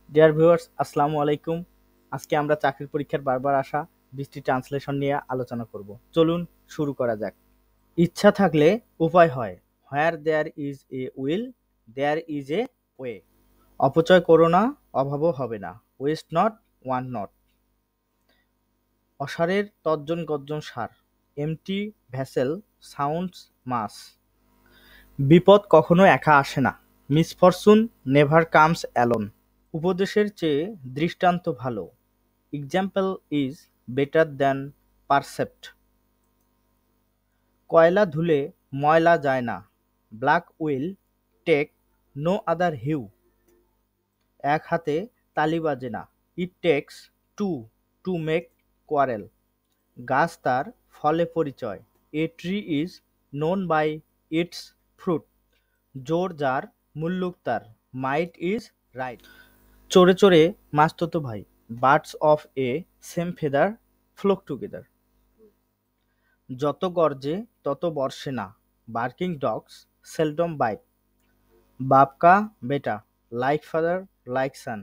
Dear viewers, আসসালামু আলাইকুম। আজকে আমরা চাকরির পরীক্ষার বারবার আসা 20টি ট্রান্সলেশন নিয়ে আলোচনা করব। চলুন শুরু করা যাক। ইচ্ছা থাকলে উপায় হয়। Where there is a will, there is a way. অপচয় করো না, অভাবও হবে না। Waste not, want not. অসারের তর্জন গর্জন সার। Empty vessel sounds much. বিপদ কখনো একা আসে না। Misfortune never comes alone. উপদেশের চেয়ে দৃষ্টান্ত ভালো। Example is better than precept. কয়লা ধুলে ময়লা যায় না। Black will take no other hue. এক হাতে তালি বাজে না। It takes two to make quarrel. গাছ তার ফলে পরিচয়। A tree is known by its fruit. জোর যার মুল্লুক তার। Might is right. চড়ে চড়ে মাসতুতো ভাই। Birds of a same feather flock together. যত গর্জে তত বর্ষে না। Barking dogs seldom bite. বাপ কা বেটা লাইক ফাদার লাইক সান।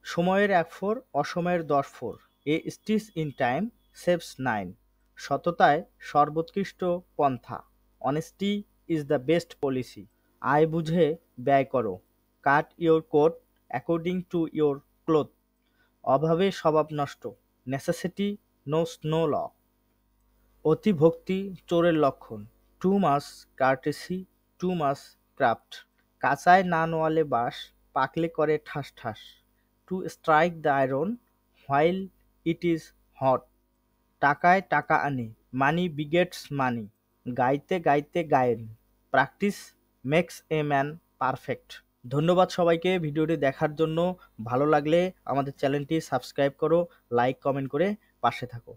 সময়ের এক ফোর অসময়ের 10 ফোর। A stitch in time saves nine. সততায় সর্বোৎকৃষ্ট পন্থা। Honesty is the best policy. আয় বুঝে ব্যয় করো। Cut your coat according to your cloth. অভাবে স্বভাব নষ্ট। Necessity knows no law. অতি ভক্তি চোরের লক্ষণ। Too much courtesy, too much craft. কাঁচায় না নোয়ালে বাঁশ, পাকলে করে ঠাস ঠাস। To strike the iron while it is hot. টাকায় টাকা আনে, মানি বিগেটস মানি। গাইতে গাইতে গায়েন, practice makes a man perfect. ধন্যবাদ সবাইকে ভিডিওটি দেখার জন্য। ভালো লাগলে আমাদের চ্যানেলটি সাবস্ক্রাইব করো, লাইক কমেন্ট করে পাশে থাকো।